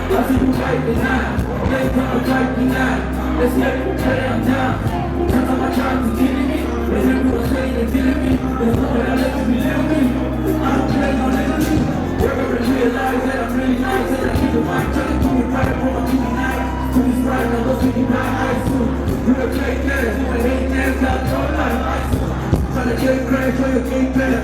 I see you right now. They come and fight me now. Let's let it play them down. Turn on my child to killing me. They hear me say they're killing me. There's no way I let you be living me. I don't play no enemy. Wherever they realize that I'm really nice, and I keep the mic trying to do it right from my TV night. To this right now, let's take it back high school. You the fake ass, you the hate ass, got no life high school. Trying to get crazy for your game plan.